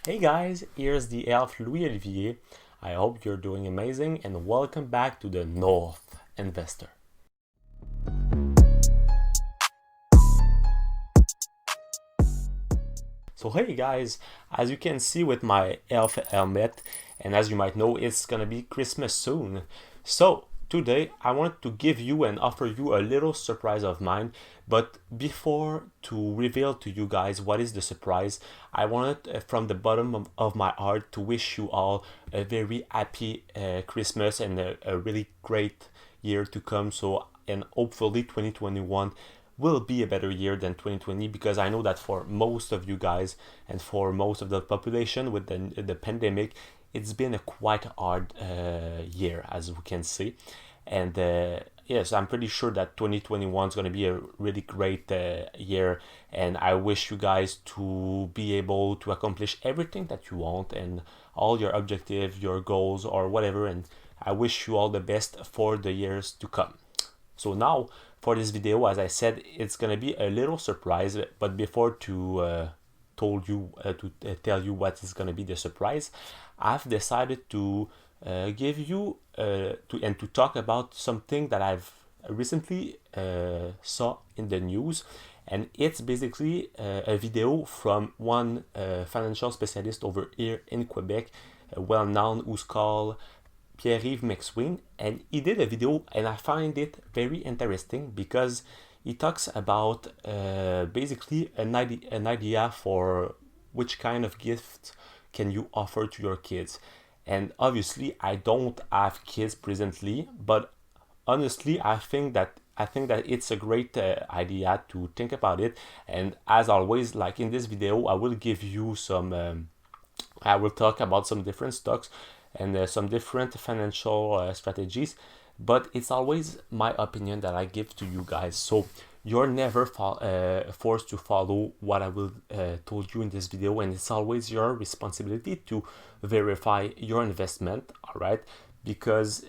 Hey guys, here's the elf Louis Olivier. I hope you're doing amazing and welcome back to the North Investor. So hey guys, as you can see with my elf helmet, and as you might know, it's gonna be Christmas soon. So today I want to give you and offer you a little surprise of mine. But before to reveal to you guys what is the surprise, I wanted from the bottom of my heart to wish you all a very happy Christmas and a really great year to come. So and hopefully 2021 will be a better year than 2020, because I know that for most of you guys and for most of the population with the pandemic, it's been a quite hard year, as we can see. And yes, I'm pretty sure that 2021 is going to be a really great year, and I wish you guys to be able to accomplish everything that you want and all your objectives, your goals, or whatever. And I wish you all the best for the years to come. So now for this video, as I said, it's gonna be a little surprise. But before to tell you what is gonna be the surprise, I've decided to give you to talk about something that I've recently saw in the news, and it's basically a video from one financial specialist over here in Quebec, well known, who's called Pierre-Yves McSween, and he did a video, and I find it very interesting because he talks about basically an idea for which kind of gift can you offer to your kids. And obviously, I don't have kids presently, but honestly, I think that it's a great idea to think about it. And as always, like in this video, I will give you some. I will talk about some different stocks and some different financial strategies, but it's always my opinion that I give to you guys. So you're never forced to follow what I will told you in this video, and it's always your responsibility to verify your investment. All right, because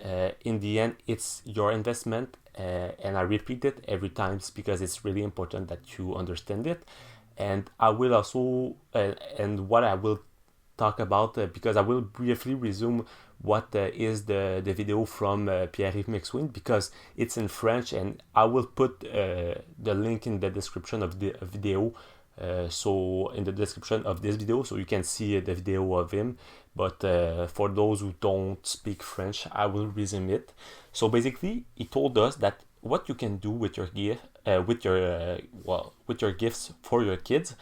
in the end, it's your investment, and I repeat it every time because it's really important that you understand it. And I will also and what I will talk about, because I will briefly resume what is the video from Pierre-Yves McSween, because it's in French, and I will put the link in the description of the video, so in the description of this video, so you can see the video of him. But for those who don't speak French, I will resume it. So basically, he told us that what you can do with your gift, with your gifts for your kids,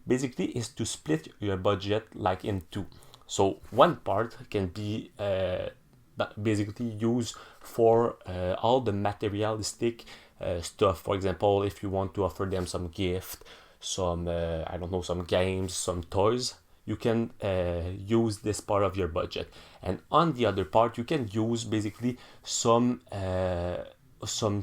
basically is to split your budget like in two. So one part can be basically used for all the materialistic stuff. For example, if you want to offer them some gift, some I don't know, some games, some toys, you can use this part of your budget. And on the other part, you can use basically some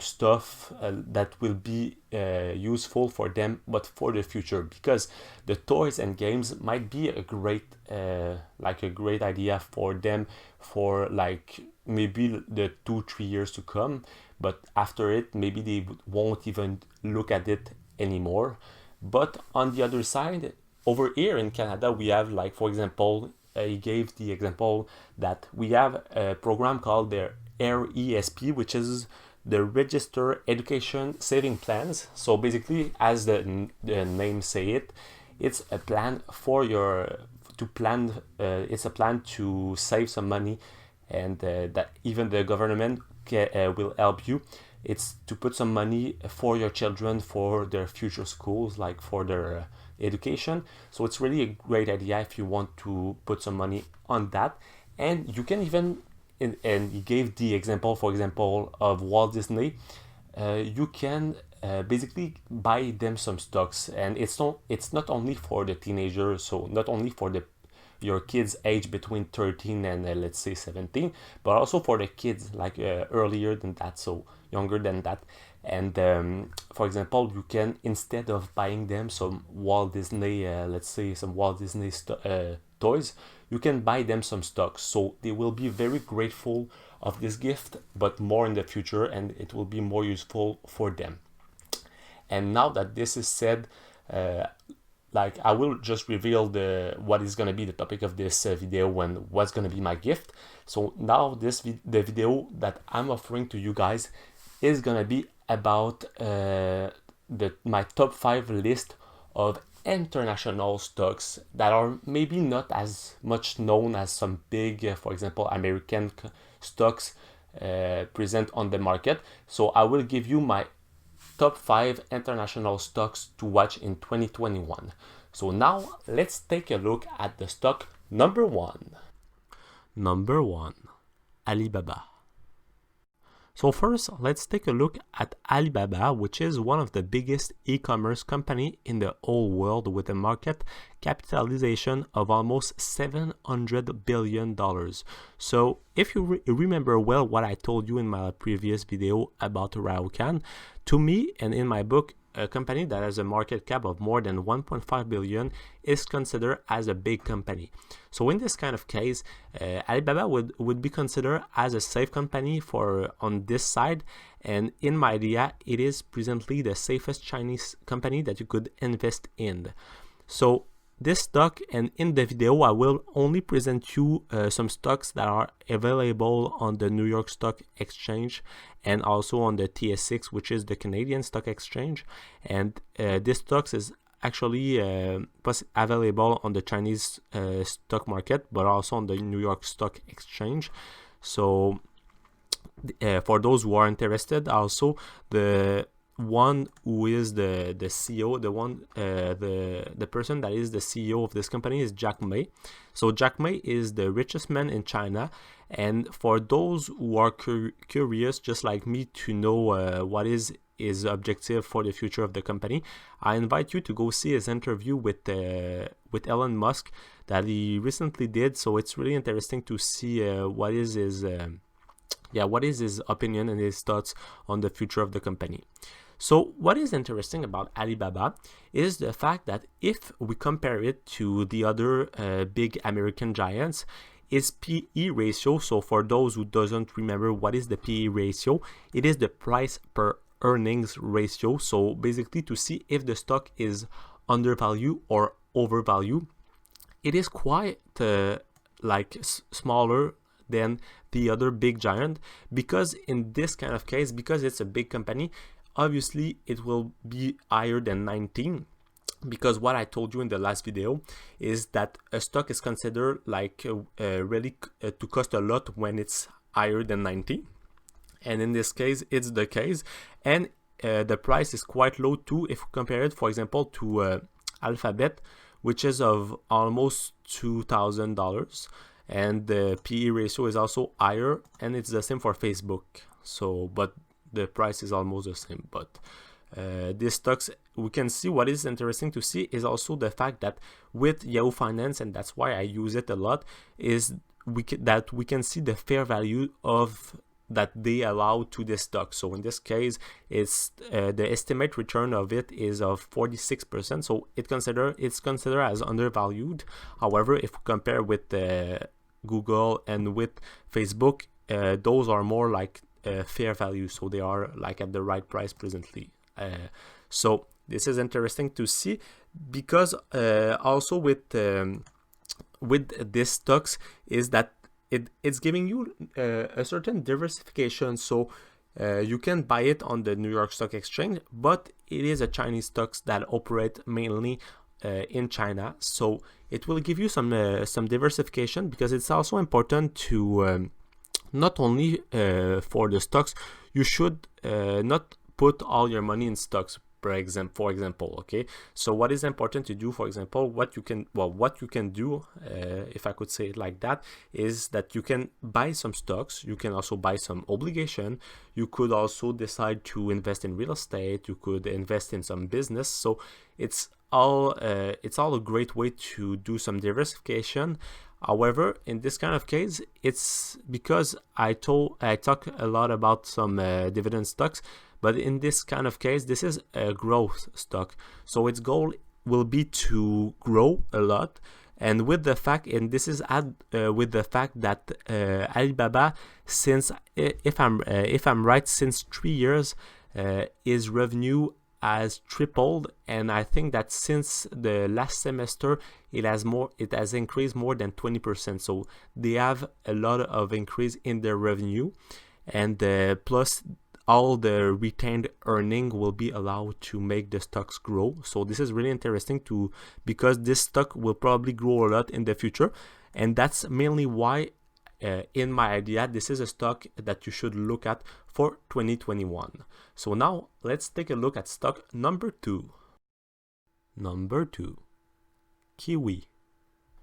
stuff that will be useful for them, but for the future, because the toys and games might be a great idea for them for like maybe the 2-3 years to come, but after it maybe they won't even look at it anymore. But on the other side, over here in Canada, we have, like, for example, he gave the example that we have a program called the RESP, which is the Register Education Saving Plans. So basically, as the name say it, it's a plan for your to plan. It's a plan to save some money, and that even the government will help you. It's to put some money for your children for their future schools, like for their education. So it's really a great idea if you want to put some money on that. And you can even, and he gave the example, for example, of Walt Disney. You can basically buy them some stocks, and it's not only for the teenagers, so not only for your kids age between 13 and let's say 17, but also for the kids like earlier than that, so younger than that. And for example, you can, instead of buying them some Walt Disney, let's say some Walt Disney toys, you can buy them some stocks. So they will be very grateful of this gift, but more in the future, and it will be more useful for them. And now that this is said, like I will just reveal what is gonna be the topic of this video and what's gonna be my gift. So now the video that I'm offering to you guys is gonna be about my top 5 list of international stocks that are maybe not as much known as some big, for example, American stocks present on the market. So I will give you my top 5 international stocks to watch in 2021. So now let's take a look at the stock number 1. Number 1, Alibaba. So first, let's take a look at Alibaba, which is one of the biggest e-commerce company in the whole world with a market capitalization of almost $700 billion. So if you remember well what I told you in my previous video about Algonquin, to me and in my book, a company that has a market cap of more than 1.5 billion is considered as a big company. So in this kind of case, Alibaba would be considered as a safe company on this side, and in my idea, it is presently the safest Chinese company that you could invest in. So this stock, and in the video, I will only present you some stocks that are available on the New York Stock Exchange and also on the TSX, which is the Canadian Stock Exchange. And this stocks is actually available on the Chinese stock market, but also on the New York Stock Exchange. So for those who are interested, also the one who is the CEO, the person that is the CEO of this company is Jack Ma. So Jack Ma is the richest man in China, and for those who are curious, just like me, to know what is his objective for the future of the company, I invite you to go see his interview with Elon Musk that he recently did. So it's really interesting to see what is his opinion and his thoughts on the future of the company. So what is interesting about Alibaba is the fact that if we compare it to the other big American giants, its PE ratio, so for those who doesn't remember what is the PE ratio, it is the price per earnings ratio. So basically to see if the stock is undervalued or overvalued, it is quite smaller than the other big giant, because in this kind of case, because it's a big company, obviously it will be higher than 19, because what I told you in the last video is that a stock is considered really to cost a lot when it's higher than 90, and in this case it's the case, and the price is quite low too if we compare it, for example, to Alphabet, which is of almost $2,000, and the PE ratio is also higher, and it's the same for Facebook. So but the price is almost the same. But these stocks, we can see what is interesting to see is also the fact that with Yahoo Finance, and that's why I use it a lot, is we can see the fair value of that they allow to this stock. So in this case, it's the estimate return of it is of 46%. So it's considered as undervalued. However, if we compare with Google and with Facebook, those are more like fair value, so they are like at the right price presently. So this is interesting to see, because also with these stocks is that it's giving you a certain diversification. So you can buy it on the New York Stock Exchange, but it is a Chinese stocks that operate mainly in China. So it will give you some diversification, because it's also important to not only for the stocks, you should not put all your money in stocks, for example, okay? So what is important to do, for example, what you can do, if I could say it like that, is that you can buy some stocks, you can also buy some obligation, you could also decide to invest in real estate, you could invest in some business. So it's all a great way to do some diversification. However, in this kind of case, it's because I talk a lot about some dividend stocks, but in this kind of case, this is a growth stock. So its goal will be to grow a lot, and with the fact, and this is with the fact that Alibaba, since if I'm right, since 3 years, his revenue has tripled, and I think that since the last semester it has increased more than 20%. So they have a lot of increase in their revenue, and plus all the retained earning will be allowed to make the stocks grow. So this is really interesting because this stock will probably grow a lot in the future, and that's mainly why in my idea this is a stock that you should look at for 2021. So now let's take a look at stock number 2. Number 2, Kiwi.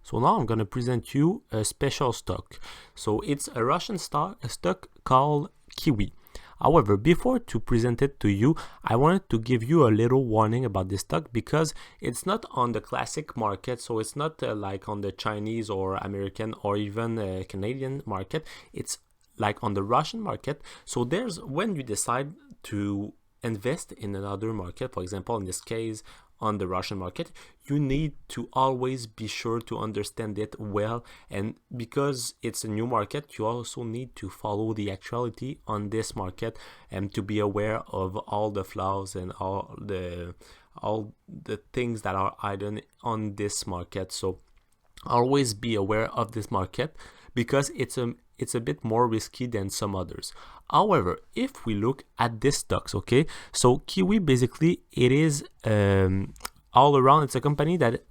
So now I'm going to present you a special stock. So it's a Russian stock called Kiwi. However, before to present it to you, I wanted to give you a little warning about this stock because it's not on the classic market. So it's not like on the Chinese or American or even Canadian market. It's like on the Russian market. So there's when you decide to invest in another market, for example, in this case, on the Russian market, you need to always be sure to understand it well, and because it's a new market, you also need to follow the actuality on this market and to be aware of all the flaws and all the things that are hidden on this market. So always be aware of this market because it's a bit more risky than some others. However, if we look at this stocks, okay, so Kiwi basically it is all around. It's a company that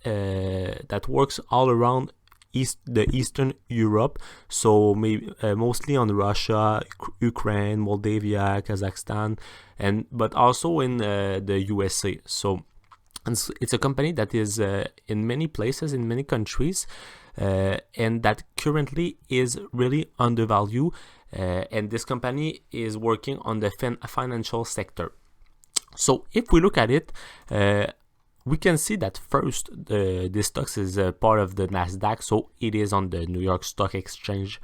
works all around the Eastern Europe, so maybe mostly on Russia, Ukraine, Moldavia, Kazakhstan, but also in the USA. So it's a company that is in many places, in many countries, and that currently is really undervalued. And this company is working on the financial sector. So if we look at it, we can see that first, this stock is part of the Nasdaq, so it is on the New York Stock Exchange.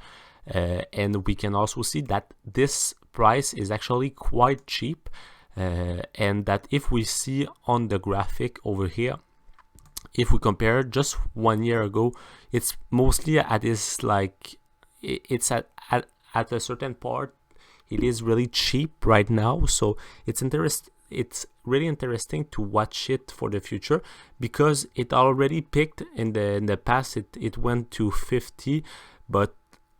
And we can also see that this price is actually quite cheap. And that if we see on the graphic over here, if we compare just 1 year ago, it's mostly at this it's at a certain part, it is really cheap right now. So it's really interesting to watch it for the future because it already peaked in the past. It went to 50, but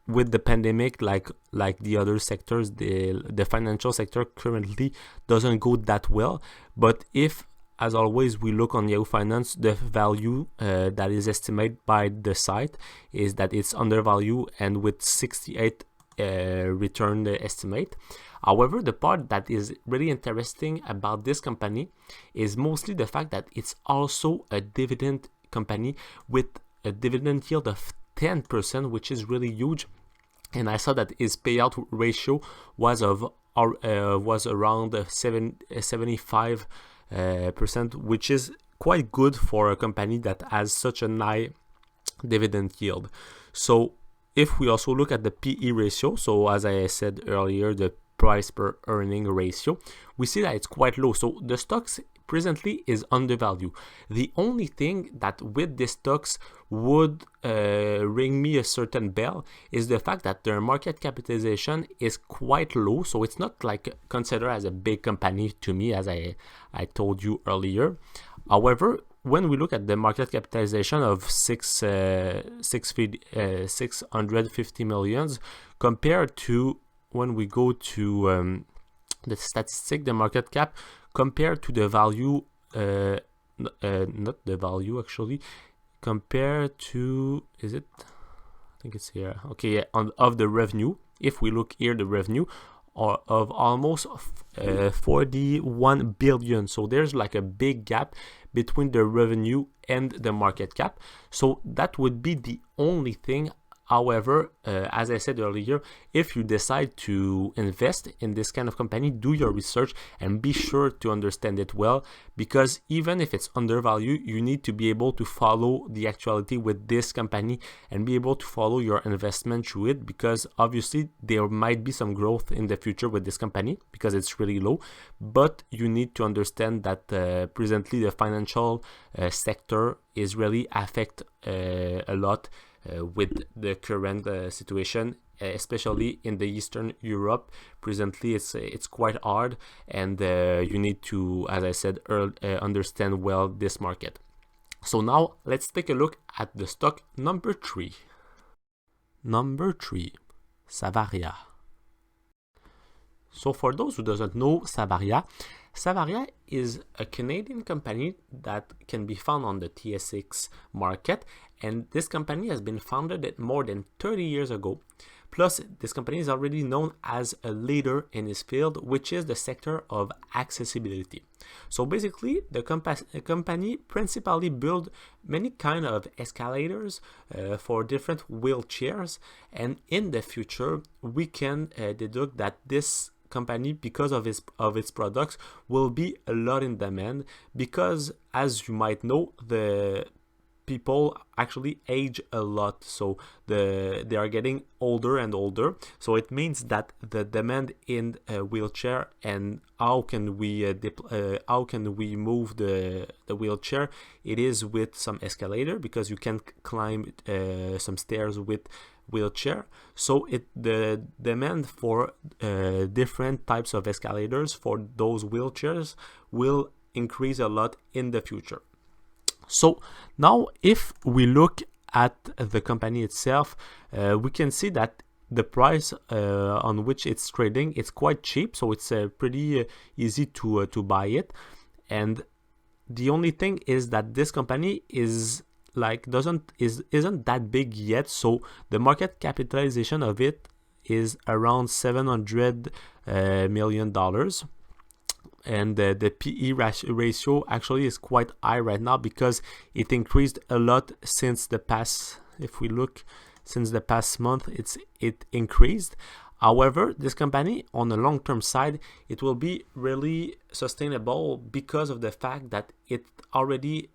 with the pandemic, like the other sectors, the financial sector currently doesn't go that well. But if, as always, we look on Yahoo Finance, the value that is estimated by the site is that it's undervalued and with 68 return estimate. However, the part that is really interesting about this company is mostly the fact that it's also a dividend company with a dividend yield of 10%, which is really huge. And I saw that his payout ratio was around 75%, which is quite good for a company that has such a high dividend yield. So if we also look at the PE ratio, so as I said earlier, the price per earning ratio, we see that it's quite low. So the stocks presently is undervalued. The only thing that with the stocks would ring me a certain bell is the fact that their market capitalization is quite low. So it's not like considered as a big company to me, as I told you earlier. However, when we look at the market capitalization of 650 millions compared to when we go to the statistic, the market cap compared to the value, not the value actually, compared to, is it? I think it's here. Okay, yeah, of the revenue. If we look here, the revenue of almost 41 billion. So there's like a big gap between the revenue and the market cap. So that would be the only thing. However, as I said earlier, if you decide to invest in this kind of company, do your research and be sure to understand it well, because even if it's undervalued, you need to be able to follow the actuality with this company and be able to follow your investment through it, because obviously there might be some growth in the future with this company because it's really low, but you need to understand that presently the financial sector is really affected a lot with the current situation, especially in the Eastern Europe. Presently, it's quite hard, and you need to, as I said, understand well this market. So now let's take a look at the stock number 3. Number 3, Savaria. So for those who doesn't know Savaria is a Canadian company that can be found on the TSX market, and this company has been founded more than 30 years ago. Plus, this company is already known as a leader in its field, which is the sector of accessibility. So basically, the company principally build many kind of escalators for different wheelchairs, and in the future, we can deduct that this company, because of its products, will be a lot in demand, because as you might know, the people actually age a lot, so they are getting older and older. So it means that the demand in a wheelchair, and how can we move the wheelchair, it is with some escalator, because you can climb some stairs with wheelchair. So the demand for different types of escalators for those wheelchairs will increase a lot in the future. So now if we look at the company itself, we can see that the price on which it's trading, it's quite cheap, so it's pretty easy to buy it. And the only thing is that this company isn't that big yet, so the market capitalization of it is around $700 million. And the PE ratio actually is quite high right now, because it increased a lot since the past, if we look since the past month, it increased. However, this company on the long-term side, it will be really sustainable because of the fact that it already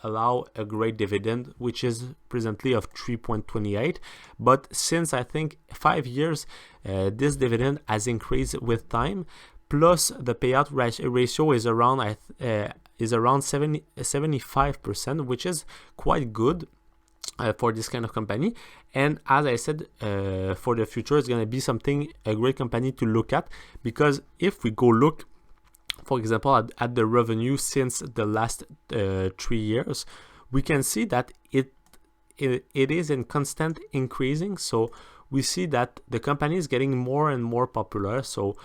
allow a great dividend, which is presently of 3.28. But since I think 5 years, this dividend has increased with time. Plus, the payout ratio is around 75%, which is quite good for this kind of company. And as I said, for the future, it's going to be a great company to look at, because if we go look, for example, at the revenue since the last 3 years, we can see that it is in constant increasing. So we see that the company is getting more and more popular. So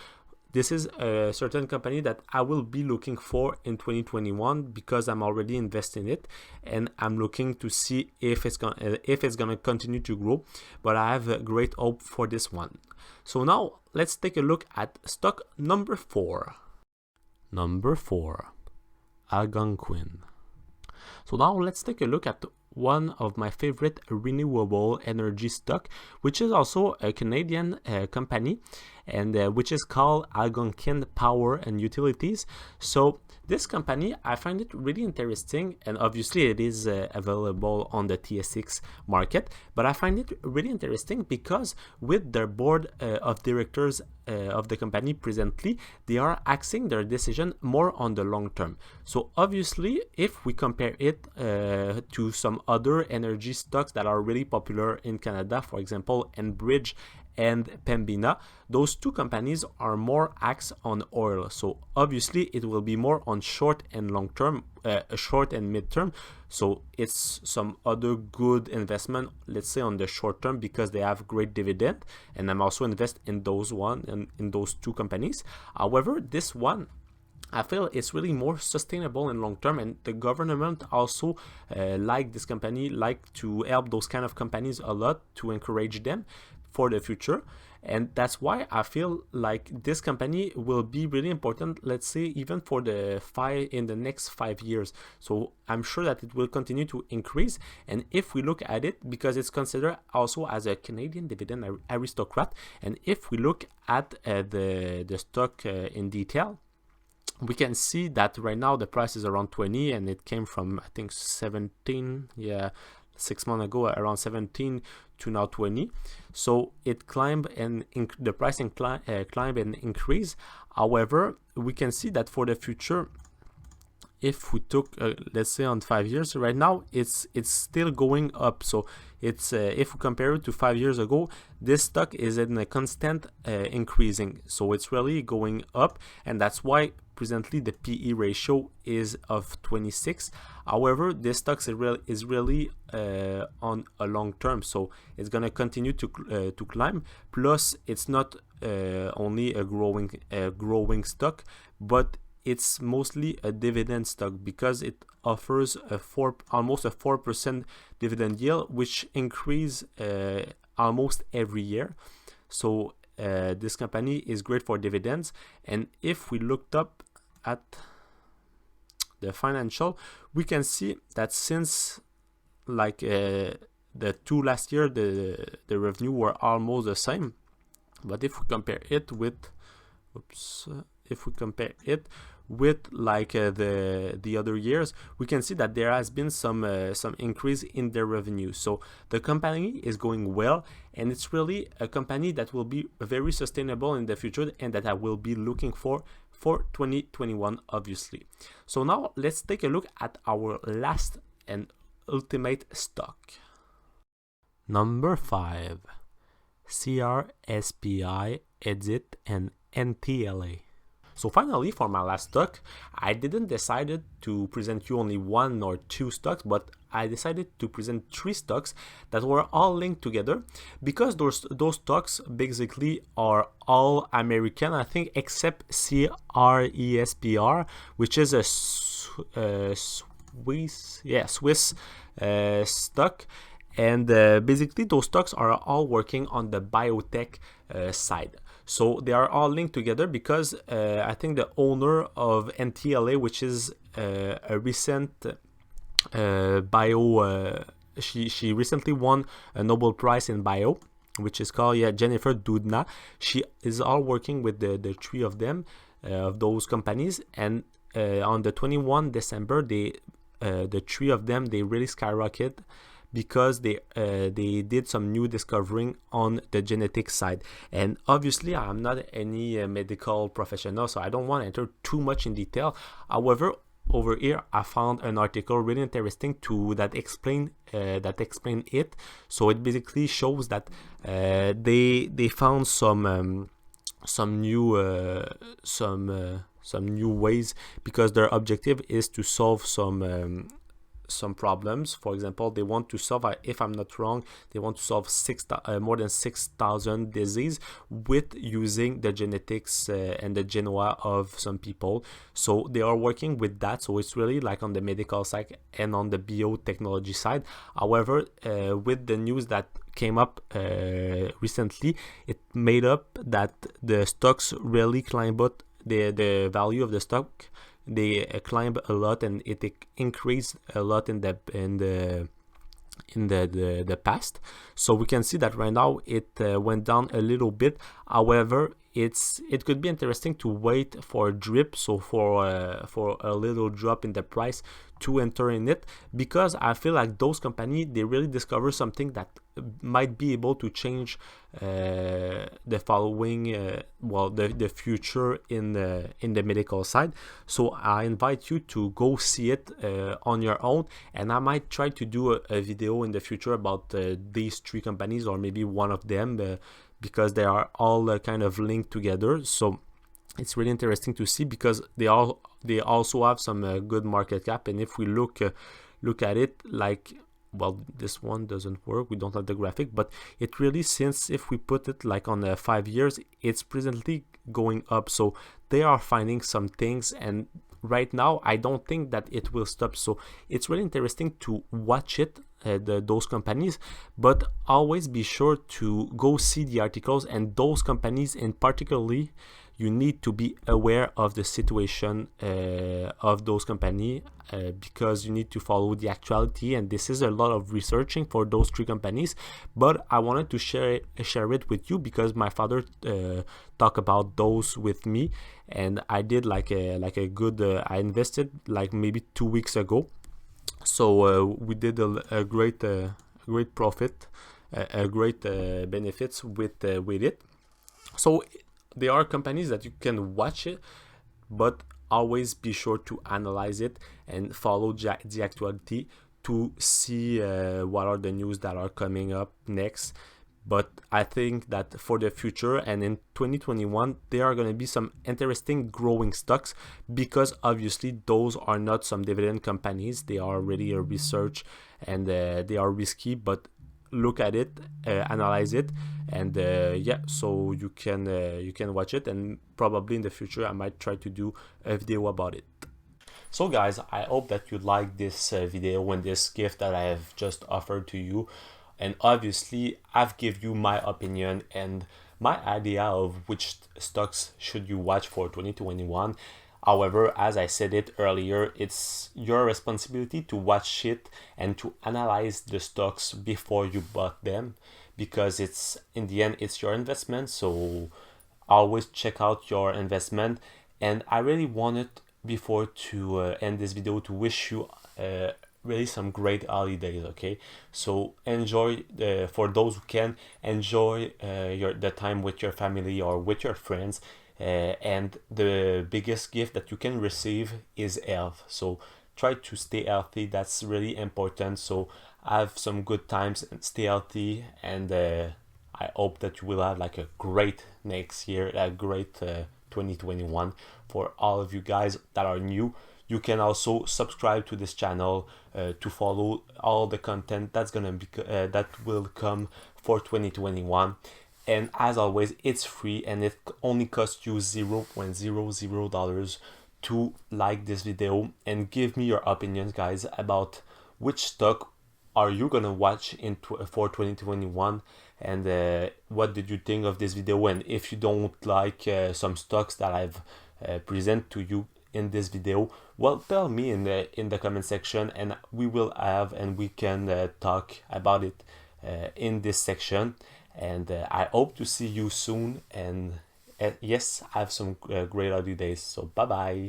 this is a certain company that I will be looking for in 2021, because I'm already invested in it, and I'm looking to see if it's gonna continue to grow. But I have a great hope for this one. So now let's take a look at stock number 4. Number 4, Algonquin. So now let's take a look at one of my favorite renewable energy stock, which is also a Canadian company, and which is called Algonquin Power and Utilities. So this company, I find it really interesting, and obviously it is available on the TSX market, but I find it really interesting because with their board of directors of the company presently, they are axing their decision more on the long term. So obviously, if we compare it to some other energy stocks that are really popular in Canada, for example, Enbridge and Pembina, those two companies are more axed on oil. So obviously it will be more on short and long term, short and mid term. So it's some other good investment, let's say on the short term, because they have great dividend, and I'm also invest in those in those two companies. However, this one, I feel it's really more sustainable in long term, and the government also like this company, like to help those kind of companies a lot, to encourage them for the future. And that's why I feel like this company will be really important, let's say even for in the next 5 years. So I'm sure that it will continue to increase. And if we look at it, because it's considered also as a Canadian dividend aristocrat, and if we look at the stock in detail, we can see that right now the price is around 20, and it came from, I think, 17, 6 months ago, around 17 to now 20. So it climbed, and the price climbed and increased. However, we can see that for the future, if we took let's say on 5 years, right now it's still going up. So it's if we compare it to 5 years ago, this stock is in a constant increasing, so it's really going up, and that's why presently the PE ratio is of 26. However, this stock is really on a long term, so it's gonna continue to climb. Plus, it's not only a growing stock, but it's mostly a dividend stock because it offers almost a 4% dividend yield, which increase almost every year. So this company is great for dividends. And if we looked up at the financial, we can see that since like the two last year, the revenue were almost the same. But if we compare it with like the other years, we can see that there has been some increase in their revenue. So the company is going well, and it's really a company that will be very sustainable in the future, and that I will be looking for 2021, obviously. So now let's take a look at our last and ultimate stock. Number 5, CRSPI, Edit, and NTLA. So finally, for my last stock, I didn't decide to present you only 1 or 2 stocks, but I decided to present 3 stocks that were all linked together, because those stocks basically are all American, I think, except CRESPR, which is a Swiss stock. And basically those stocks are all working on the biotech side. So they are all linked together because I think the owner of NTLA, which is a recent bio, she recently won a Nobel Prize in bio, which is called Jennifer Doudna. She is all working with the 3 of them, of those companies, and on the 21 December, the 3 of them, they really skyrocket because they did some new discovering on the genetic side. And obviously I'm not any medical professional, so I don't want to enter too much in detail. However, over here I found an article really interesting that explain it. So it basically shows that they found some new ways, because their objective is to solve some problems. For example, they want to solve, if I'm not wrong, they want to solve more than 6,000 diseases with using the genetics and the genome of some people. So they are working with that. So it's really like on the medical side and on the biotechnology side. However, with the news that came up recently, it made up that the stocks really climbed, but the value of the stock, they climbed a lot, and it increased a lot in the past. So we can see that right now it went down a little bit. However, it could be interesting to wait for a drip, so for a little drop in the price to enter in it, because I feel like those companies, they really discover something that might be able to change the following the future in the medical side. So I invite you to go see it on your own, and I might try to do a video in the future about these 3 companies, or maybe one of them, because they are all kind of linked together. So it's really interesting to see, because they also have some good market cap. And if we look at it, like, well, this one doesn't work, we don't have the graphic, but it really, since if we put it like on 5 years, it's presently going up. So they are finding some things, and right now I don't think that it will stop. So it's really interesting to watch it, those companies, but always be sure to go see the articles, and those companies in particularly, you need to be aware of the situation of those companies, because you need to follow the actuality, and this is a lot of researching for those 3 companies. But I wanted to share it with you, because my father talked about those with me, and I did like a good I invested like maybe 2 weeks ago. So we did a great profit, a great benefits with it. So there are companies that you can watch it, but always be sure to analyze it and follow the actuality to see what are the news that are coming up next. But I think that for the future and in 2021, there are going to be some interesting growing stocks, because obviously those are not some dividend companies. They are already a research, and they are risky, but look at it, analyze it, and yeah, so you can watch it, and probably in the future I might try to do a video about it. So guys, I hope that you like this video and this gift that I have just offered to you. And obviously, I've given you my opinion and my idea of which stocks should you watch for 2021. However, as I said it earlier, it's your responsibility to watch it and to analyze the stocks before you bought them, because it's in the end it's your investment. So always check out your investment. And I really wanted, before to end this video, to wish you really some great holidays. Okay, so enjoy for those who can, enjoy the time with your family or with your friends, and the biggest gift that you can receive is health. So try to stay healthy, that's really important. So have some good times and stay healthy, and I hope that you will have like a great next year, a great 2021. For all of you guys that are new, you can also subscribe to this channel to follow all the content that's gonna be that will come for 2021. And as always, it's free and it only costs you $0.00 to like this video and give me your opinions, guys, about which stock are you gonna watch for 2021, and what did you think of this video. And if you don't like some stocks that I've present to you in this video, well, tell me in the comment section, and we will have and we can talk about it in this section. And I hope to see you soon, and yes, have some great holidays. So bye bye.